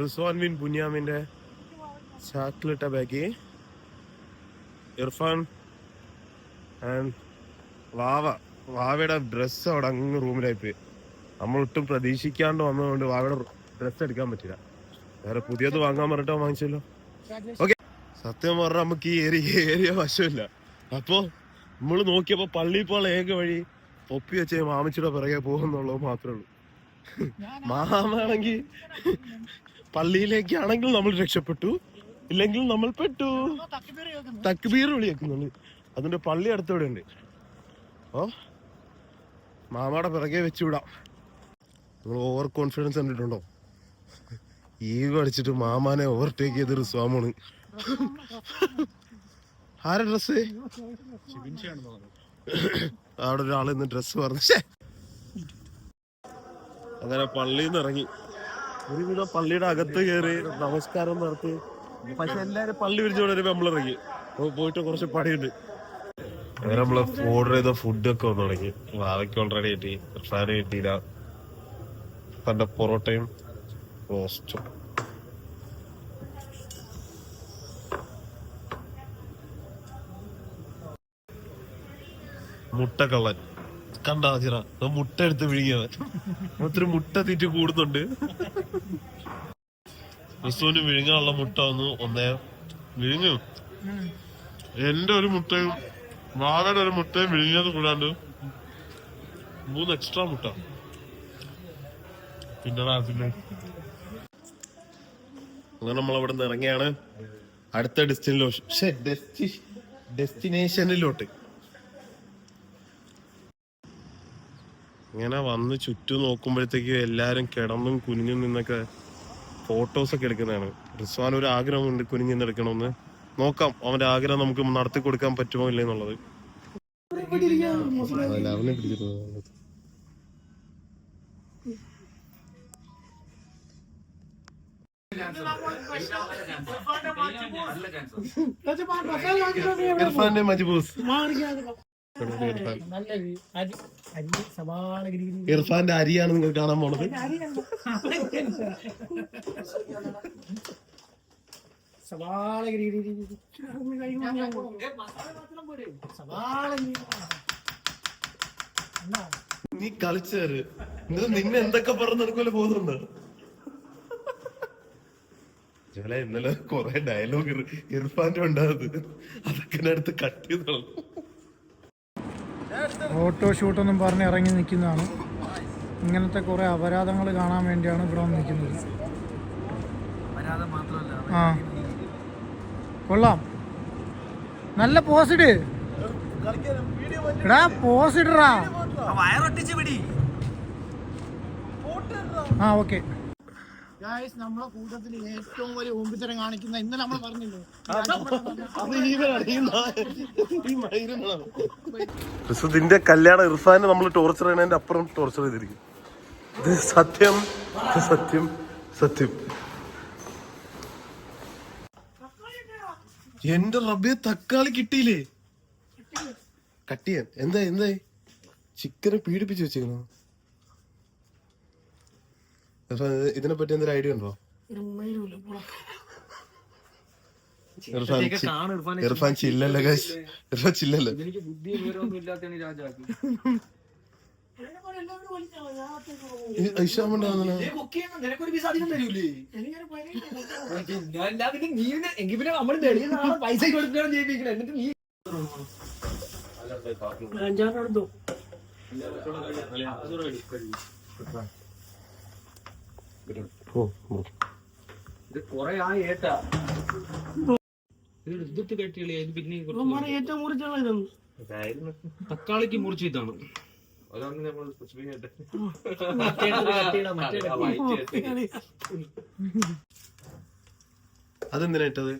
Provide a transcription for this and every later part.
Rizwan bin ബുനിയാമിന്റെ ചാക്ലേറ്റ് ബാക്കി, Irfan and വാവയുടെ dress അവിടെ അങ്ങ് റൂമിലായി പോയി. നമ്മളൊട്ടും പ്രതീക്ഷിക്കാണ്ട് വന്നതുകൊണ്ട് വാവയുടെ ഡ്രസ്സ് എടുക്കാൻ പറ്റില്ല. വേറെ പുതിയത് വാങ്ങാൻ പറഞ്ഞിട്ടോ വാങ്ങിച്ചല്ലോ. ഓക്കെ, സത്യം പറഞ്ഞാൽ നമുക്ക് ഈ ഏരിയ വശമില്ല. അപ്പോ നമ്മള് നോക്കിയപ്പോ പള്ളിയിൽ പോകാൻ ഏക വഴി പൊപ്പി വെച്ച് മാമിച്ചിയുടെ പിറകെ പോകുന്നുള്ളത് മാത്രമേ ഉള്ളൂ. മാമാണെങ്കിൽ പള്ളിയിലേക്കാണെങ്കിൽ നമ്മൾ രക്ഷപ്പെട്ടു, ഇല്ലെങ്കിൽ നമ്മൾ പെട്ടു. തക്ബീർ വിളി വെക്കുന്നുണ്ട്. അതിന്റെ പള്ളി അടുത്തവിടെ ഉണ്ട്. ഓ, മാമയുടെ പിറകെ വെച്ചുവിടാം. നിങ്ങൾ ഓവർ കോൺഫിഡൻസ് കണ്ടിട്ടുണ്ടോ? ഈഗോ അടിച്ചിട്ട് മാമാനെ ഓവർടേക്ക് ചെയ്ത് റിസ്വാമാണ്. ആരെ ഡ്രസ്? അവിടെ ഒരാൾ ഇന്ന് ഡ്രസ് പറഞ്ഞു. അങ്ങനെ പള്ളിയിൽ നിന്ന് ഇറങ്ങി ഒരുവിധം പള്ളിയുടെ അകത്ത് കയറി നമസ്കാരം നടത്തി. പക്ഷെ എല്ലാരും പള്ളി വിരിച്ചോടെ വരുമ്പോ നമ്മളിറങ്ങി പോയിട്ട് കുറച്ച് പണിയുണ്ട്. അങ്ങനെ നമ്മള് ഓർഡർ ചെയ്ത ഫുഡൊക്കെ വന്നു തുടങ്ങി. വാവയ്ക്ക് ഓൾറെഡി കിട്ടി, ഇർഫാന് കിട്ടിയില്ല. തന്റെ പൊറോട്ടയും റോസ്റ്റും. മുട്ടക്കള്ളൻ കണ്ടാ ചിറ മുട്ട എടുത്ത് വിഴുങ്ങിയത്. ഒത്തിരി മുട്ട തീറ്റി കൂടുന്നുണ്ട്. റിസുവിന് വിഴുങ്ങാനുള്ള മുട്ട ഒന്നേ വിഴുങ്ങും. എന്റെ ഒരു മുട്ടയും വാവയുടെ ഒരു മുട്ടയും വിഴുങ്ങിയത് കൂടാണ്ട് 3 എക്സ്ട്രാ മുട്ട. പിന്നെ അങ്ങനെ നമ്മളവിടെ നിന്ന് ഇറങ്ങിയാണ് അടുത്ത ഡെസ്റ്റിനേഷനിലോട്ട്. ഇങ്ങനെ വന്ന് ചുറ്റും നോക്കുമ്പോഴത്തേക്ക് എല്ലാരും കിടന്നും കുനിഞ്ഞും നിന്നൊക്കെ ഫോട്ടോസൊക്കെ എടുക്കുന്നതാണ്. റിസ്വാൻ ഒരു ആഗ്രഹമുണ്ട് കുനിഞ്ഞിന്ന് എടുക്കണമെന്ന്. നോക്കാം അവന്റെ ആഗ്രഹം നമുക്ക് നടത്തി കൊടുക്കാൻ പറ്റുമോ ഇല്ല എന്നുള്ളത്. അവനെ പിടിച്ചിട്ട് ഇർഫാന്റെ മജ്ബൂസ്. ഇർഫാന്റെ അരിയാണ് നിങ്ങൾ കാണാൻ പോണത്. നീ കളിച്ചേര്. നിന്നെ എന്തൊക്കെ പറഞ്ഞു നടക്കുമല്ലോ പോകുന്നുണ്ട്. ഇന്നലെ കൊറേ ഡയലോഗ് ഇർഫാന്റെ ഉണ്ടാകുന്നത് അതൊക്കെ അടുത്ത് കട്ട് ചെയ്തോളൂ. ഫോട്ടോ ഷൂട്ടൊന്നും പറഞ്ഞ് ഇറങ്ങി നിൽക്കുന്നതാണ്. ഇങ്ങനത്തെ കുറേ അപരാധങ്ങൾ കാണാൻ വേണ്ടിയാണ് ഇവിടെ വന്ന് നിൽക്കുന്നത്. ആ കൊള്ളാം, നല്ല പോസിഡ് എടാ, പോസിഡറാ. ആ ഓക്കെ. നമ്മളെ കൂട്ടത്തിൽ ഏറ്റവും വലിയ ഓമ്പിത്തരം കാണിക്കുന്ന ഇന്നലെ നമ്മൾ പറഞ്ഞില്ലേ, റിസുദിന്റെ കല്യാണം ഇർഫാനെ നമ്മൾ ടോർച്ചർ ചെയ്യുന്നതിന്റെ അപ്പുറം ടോർച്ചർ ചെയ്തിരിക്കും. ഇത് സത്യം സത്യം സത്യം. എന്റെ റബ്ബേ, തക്കാളി കിട്ടിയില്ലേ? കട്ട് ചെയ്യാൻ എന്തായി ചിക്കനെ പീഡിപ്പിച്ച് വെച്ചേക്കണോ? ഇതിനെ പറ്റി എന്തൊരു ഐഡിയ ഉണ്ടോ? ഇർഫാൻ ചില്ലല്ലേ ഗൈസ്, ഇർഫാൻ ചില്ലല്ലേ. തക്കാളിക്ക് മുറിച്ച് ഇതാണ്. അതെന്തിനാ ഇട്ടത്?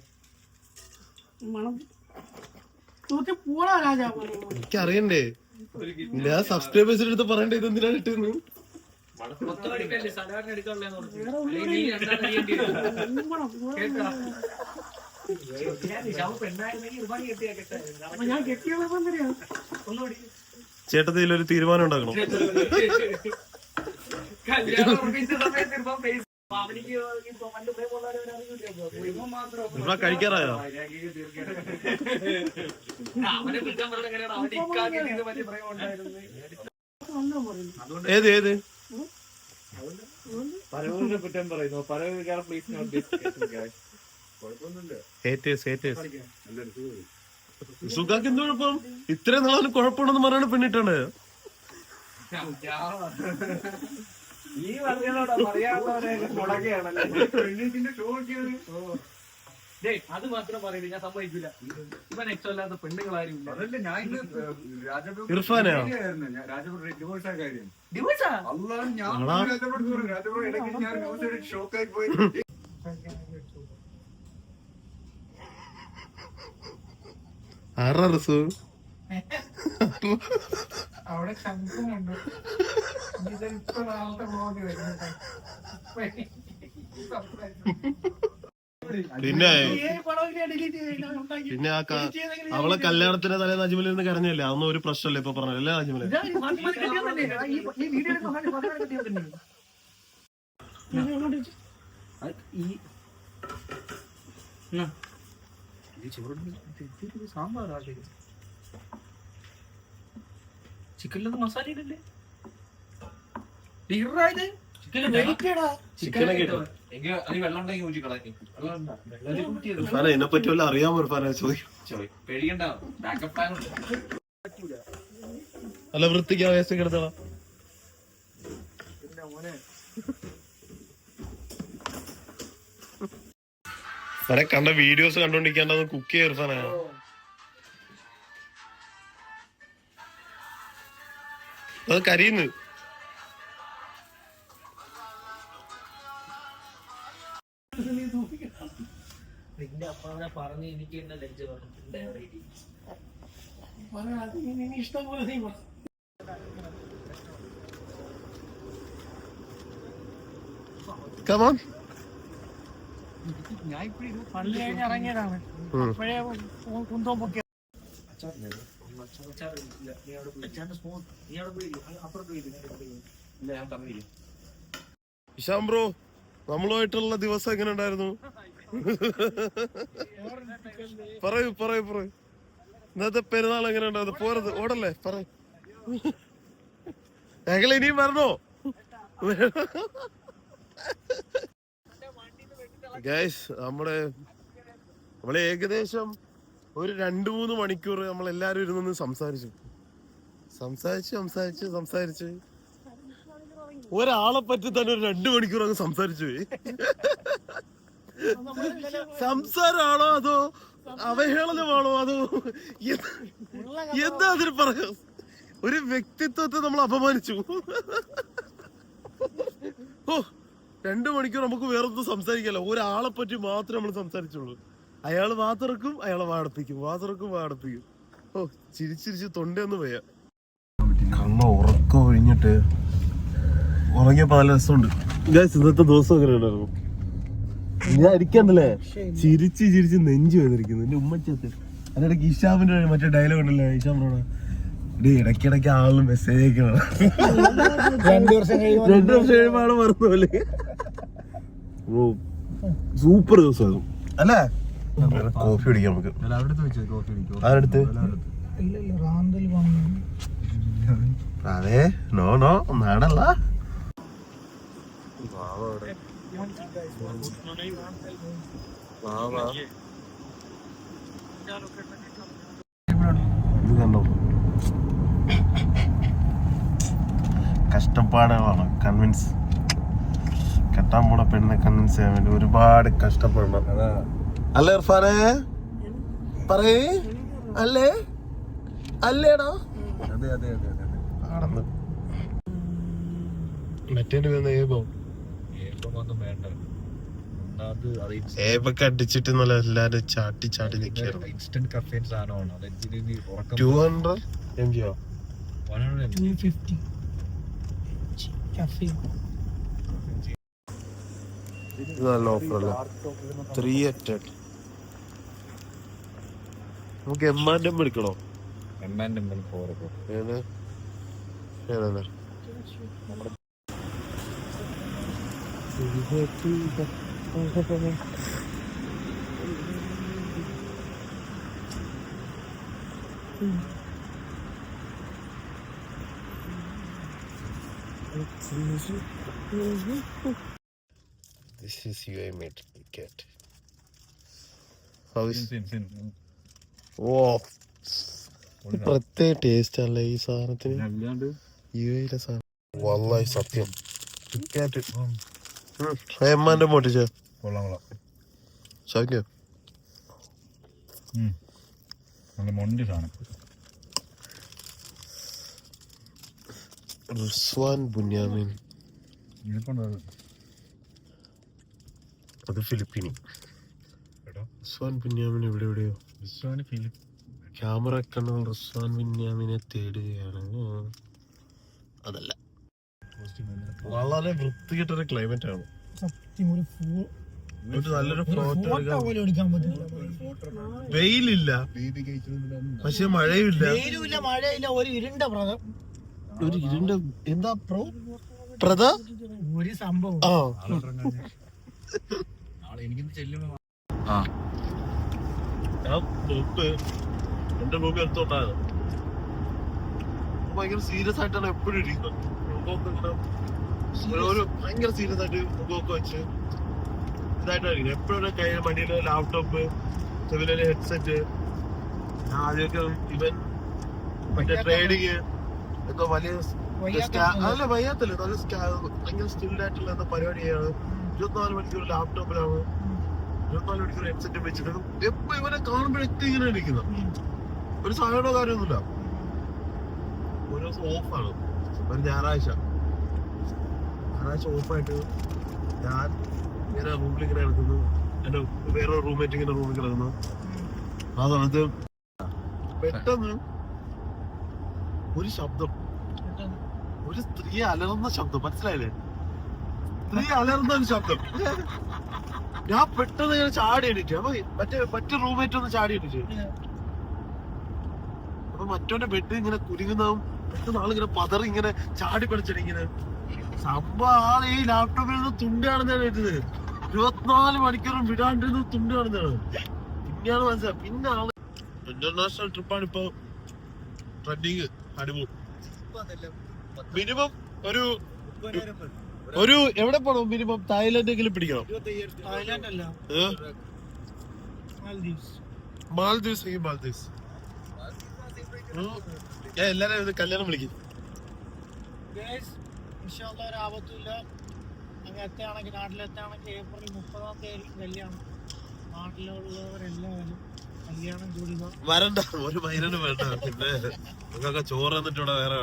എനിക്കറിയണ്ടേ, ഞാൻ സബ്സ്ക്രൈബേഴ്സിന്റെ അടുത്ത് പറയണ്ടേ ഇതെന്തിനാണ് ഇട്ടെന്ന്. ചേട്ടത്തിൽ ഒരു തീരുമാനം ഉണ്ടാക്കണം. ഇവിടെ കഴിക്കാറായോ? ഏത് ഏത് കുറ്റം പറയുന്നു. സുഖാക്ക് എന്ത് കുഴപ്പം? ഇത്രയും നാളും കുഴപ്പമുണ്ടെന്ന് പറയാണ് പെണ്ണിട്ടാണ്. ഈ പറഞ്ഞോടാ പറയാനുള്ളവരെ അത് മാത്രം പറയുന്നത് ഞാൻ സമ്മതിക്കില്ല. ഇവൻ എക്സ്ട്രാ അല്ലാത്ത പെണ്ണുങ്ങളാരും അതല്ല. ഞാൻ ഇർഫാനെയോ ഷോക്കായി പോയി. ആരാ റസൂ? അവിടെ ശംഖുമുണ്ട്. ഇതിപ്പോ നാളത്തെ ബ്ലോഗ് വരുന്നുണ്ട്. പിന്നെ പിന്നെ അവളെ കല്യാണത്തിന്റെ തലേ നജ്മലിൽ നിന്ന് കരഞ്ഞല്ലേ? അതൊന്നും ഒരു പ്രശ്നമല്ലേ ഇപ്പൊ പറഞ്ഞല്ലേ നജ്മല്? ചിക്കനിലൊന്നും മസാല ഇടല്ലേ? ഇർഫാനെ ഇതിനെ പറ്റി വല്ല അറിയാമോ? ഇർഫാനെ ചോദിക്കും. അല്ല വൃത്തിക്ക് ആവേശം കിടത്തണം. ഇർഫാനെ കണ്ട വീഡിയോസ് കണ്ടോണ്ടിരിക്കാണ്ടെന്ന് കുക്ക് ചെയ്യാ ഇർഫാനെ. അത് കരിയുന്നു. നിന്റെ അപ്പനെ പറഞ്ഞ് എനിക്ക് എന്നെ ലജ്ജ ഇഷ്ടം പോലെ നീ Come on. ഞാൻ ഇപ്പഴും പള്ളി കഴിഞ്ഞ് ഇറങ്ങിയതാണ്. അപ്പോഴേ കുന്തം പൊക്കി. ഇഷാം ബ്രോ, നമ്മളുമായിട്ടുള്ള ദിവസം എങ്ങനെ ഉണ്ടായിരുന്നു? പറയൂ പറയൂ പറയൂ. ഇന്നത്തെ പെരുന്നാൾ എങ്ങനെ ഉണ്ടായിരുന്നു? പോരത് ഓടല്ലേ പറയൂ. ഞങ്ങൾ ഇനിയും വരണോ? ഗൈസ് നമ്മള് ഏകദേശം ഒരു 2-3 മണിക്കൂർ നമ്മളെല്ലാരും ഇരുന്ന് സംസാരിച്ച് ഒരാളെ പറ്റി തന്നെ ഒരു 2 മണിക്കൂർ അങ്ങ് സംസാരിച്ചു പോയി. സംസാരമാണോ അതോ അവഹേളനമാണോ അതോ എന്താ അതിന് പറയാ? ഒരു വ്യക്തിത്വത്തെ നമ്മൾ അപമാനിച്ചു. ഓ 2 മണിക്കൂർ നമുക്ക് വേറൊന്നും സംസാരിക്കല്ല. ഒരാളെ പറ്റി മാത്രമേ നമ്മൾ സംസാരിച്ചുള്ളൂ. അയാള് വാതിറക്കും, അയാളെ വാടപ്പിക്കും. ഓ ചിരിച്ചിരിച്ച് തൊണ്ടയൊന്നും വയ്യ. കണ്ണ ഉറക്കം ഒഴിഞ്ഞിട്ട് ഉറങ്ങിയപ്പോ നല്ല രസമുണ്ട്. ഇന്നത്തെ ദിവസം എങ്ങനെ ഉണ്ടായിരുന്നു? ഞാൻ ഇരിക്കണ്ടല്ലേ ചിരിച്ച് നെഞ്ചു വന്നിരിക്കുന്നു. എന്റെ ഉമ്മച്ചത്ത് അതിനിടയ്ക്ക് ഇഷാമിന്റെ മറ്റേ ഡയലോഗ് ഉണ്ടല്ലോ ഇഷാമിനോട്, ഇടയ്ക്കിടയ്ക്ക് ആളിന് മെസ്സേജ് അയക്കണം. 2 വർഷം കഴിയുമ്പോൾ ആള് മറന്നു പോലെ. ഓ സൂപ്പർ ദിവസമായിരുന്നു അല്ലേ? കോഫി കുടിക്കാം നമുക്ക്. ആരടുത്ത്? അതെ നോ നാടല്ല. ഇത് കണ്ടോ കഷ്ടപ്പാടുകളാണ്. കെട്ടാൻ പോണ പെണ്ണിനെ കൺവിൻസ് ചെയ്യാൻ വേണ്ടി ഒരുപാട് കഷ്ടപ്പെടണം. അല്ലേ ഇർഫാനെ? പറയേ അല്ലേടാ? ആണെന്ന് മറ്റേ ഏബൊക്കെ അടിച്ചിട്ട് നല്ല എല്ലാരും ചാട്ടി നിൽക്കായിരുന്നു. 200 MB 250 ഇത് നല്ല ഓഫറല്ലേ? 388. നമുക്ക് M&M എടുക്കണോ? This is UAE made ticket. How is? Oh. പ്രത്യേക ടേസ്റ്റ് അല്ലേ ഈ സാധനത്തിന് യുഎയിലെ സാധനം വല്ലാഹി സത്യം ടിക്കറ്റ് എമ്മാന്റെ മോട്ടിച്ച ശാഖ്യ റിസ്വാൻ ബുന്യാമിൻ അത് ഫിലിപ്പീനി റിസ്വാൻ ബുന്യാമിൻ എവിടെയോ ക്യാമറ കണ്ണുകൾ റിസ്വാൻ ബുന്യാമിനെ തേടുകയാണ്. അതല്ല, വളരെ വൃത്തികെട്ടൊരു ക്ലൈമറ്റ് ആണ്. ഒരു നല്ലൊരു ഫോട്ടോ വെയിലില്ല, പക്ഷെ മഴയില്ല. ഒരു ഇരുണ്ട എന്താ ഒരു സംഭവം. എന്റെ റൂമിൽ എടുത്തോണ്ടായത് ഭയങ്കര സീരിയസ് ആയിട്ടാണ് എപ്പോഴും ഇരിക്കുന്നത്. ഒരു ഭയങ്കര സീരിയസ് ആയിട്ട് മുഖമൊക്കെ വെച്ച് ഇതായിട്ടായിരിക്കും എപ്പോഴും. കയ്യിൽ മടിയില് ലാപ്ടോപ്പ്, ചെവിയില് ഹെഡ്സെറ്റ്. ആദ്യമൊക്കെ ഇവൻ മറ്റേ ട്രേഡിങ് എന്തോ വലിയ അല്ല വയ്യാത്തല്ലേ, നല്ല ഭയങ്കര സ്റ്റിൽഡായിട്ടുള്ള എന്താ പരിപാടിയാണ്. 24 മണിക്കൂർ ലാപ്ടോപ്പിലാണ്, 24 മണിക്കൂർ ഹെഡ്സെറ്റ് വെച്ചിട്ട് എപ്പോ ഇവനെ കാണുമ്പോഴൊക്കെ ഇങ്ങനെ ഇരിക്കുന്ന ഒരു സഹകരണ കാര്യമൊന്നുമില്ല. ഒരു ദിവസം ഓഫാണ്, ഒരു ഞായറാഴ്ച ഓഫായിട്ട് ഞാൻ ഇങ്ങനെ റൂമിൽ ഇങ്ങനെ കിടക്കുന്നു. എന്റെ വേറൊരു റൂംമേറ്റ് ഇങ്ങനെ റൂമിൽ കിടക്കുന്നു. ആ സമയത്ത് പെട്ടെന്ന് ഒരു ശബ്ദം, ഒരു സ്ത്രീ അലറുന്ന ശബ്ദം, മനസ്സിലായില്ലേ? സ്ത്രീ അലറുന്ന ഒരു ശബ്ദം. ഞാൻ പെട്ടെന്ന് ഇങ്ങനെ ചാടി എണീറ്റ്. അപ്പൊ മറ്റേ റൂംമേറ്റ് ഒന്ന് ചാടി എണീറ്റ്. അപ്പൊ മറ്റോന്റെ ബെഡ് ഇങ്ങനെ കുലുങ്ങുന്നതും പെട്ടെന്ന് ആളിങ്ങനെ പതറി ഇങ്ങനെ ചാടി പഠിച്ചിങ്ങനെ സംഭവം ആള് ഈ ലാപ്ടോപ്പിൽ നിന്ന് തുണ്ട് കാണുന്നതാണ് എഴുതുന്നത്. 24 മണിക്കൂറും വിടാണ്ടിരുന്ന് തുണ്ട് കാണുന്നതാണ്. പിന്നെയാണ് മനസ്സിലായത്. പിന്നെ ആള് ഇന്റർനാഷണൽ ട്രിപ്പാണ് ഇപ്പൊ ട്രെൻഡിങ്. ഹണിമൂൺ മിനിമം ഒരു എവിടെ പോണം? മിനിമം തായ്ലൻഡെങ്കിലും പിടിക്കണം. മാൽദീവ്സ്. ഞാൻ എല്ലാരും കല്യാണം വിളിക്കും. നാട്ടിലെത്താണെങ്കിൽ ഏപ്രിൽ 30-ാം തീയതി കല്യാണം. നാട്ടിലുള്ളവരെല്ലാവരും കല്യാണം കൂടി വരണ്ട, ഒരു മൈരനും വേണ്ട. പിന്നെ നിങ്ങൾക്കൊക്കെ ചോറ് തന്നിട്ടൂടെ, വേറെ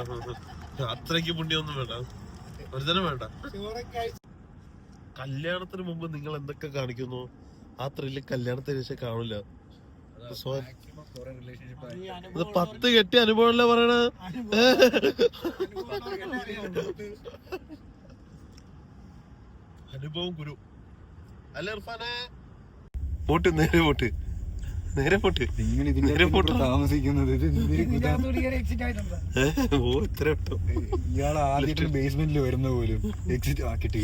അത്രയ്ക്ക് പുണ്യൊന്നും വേണ്ട, ഒരുതരം വേണ്ട. കല്യാണത്തിന് മുമ്പ് നിങ്ങൾ എന്തൊക്കെ കാണിക്കുന്നു ആ ത്രില്ല് കല്യാണത്തിന് ശേഷം കാണില്ല. 10 കെട്ടി അനുഭവമല്ലേ പറയണ. അനുഭവം ഗുരു അല്ല ഇർഫാനെ. പോട്ട് നേരെ പോട്ട് താമസിക്കുന്നത് ഇയാൾ ആദ്യമായിട്ട് ബേസ്മെന്റിൽ വരുന്ന പോലും എക്സിറ്റ് ആക്കിട്ട്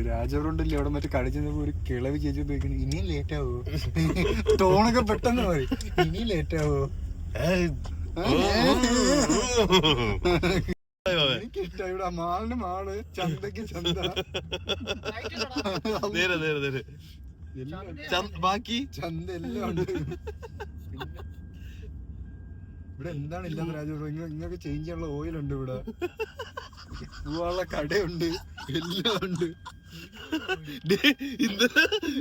രാജവരുണ്ടല്ലേ അവിടെ മറ്റേ കളിച്ചപ്പോ ഒരു കിളവി ചേച്ചി പോയിക്കണ. ഇനിയും ലേറ്റ് ആവോ? ടോണൊക്കെ പെട്ടെന്ന് പോയി. ഇനിയും ലേറ്റ് ആവോ? എനിക്കിഷ്ടം ഇവിടെ മാളിന് മാള്, ചന്തക്ക് ചന്ത, ബാക്കി ചന്ത എല്ലാം ഉണ്ട്. ഇവിടെ എന്താണ് ഇല്ലാത്ത രാജവർ? ഇങ്ങനൊക്കെ ചേഞ്ച് ചെയ്യാനുള്ള ഓയിലുണ്ട്, ഇവിടെ പോവാനുള്ള കടയുണ്ട്, എല്ലാം ഉണ്ട്.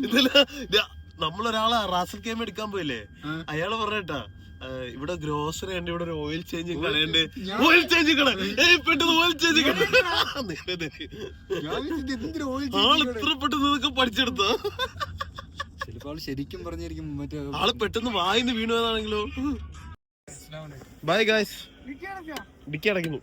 ഇന്നലെ നമ്മളൊരാളെ റാസൽ കേം എടുക്കാൻ പോയില്ലേ, അയാള് പറഞ്ഞേട്ടാ ഇവിടെ ഗ്രോസറി ഉണ്ട്, ഇവിടെ ഒരു ഓയിൽ ചേഞ്ചിങ് കടയുണ്ട്. ഓയിൽ ചേഞ്ചിങ് കട, പെട്ടെന്ന് ഓയിൽ ചേഞ്ചിങ് കട. ആള് ഇത്ര പെട്ടെന്ന് ഇതൊക്കെ പഠിച്ചെടുത്തോ? ചിലപ്പോൾ ശരിക്കും പറഞ്ഞിരിക്കും മറ്റേ ആള് പെട്ടെന്ന് വായിന്ന് വീണതാണെങ്കിലോ. ബൈ ഗായ്സ്, ഡിക്കി അടയ്ക്കുന്നു.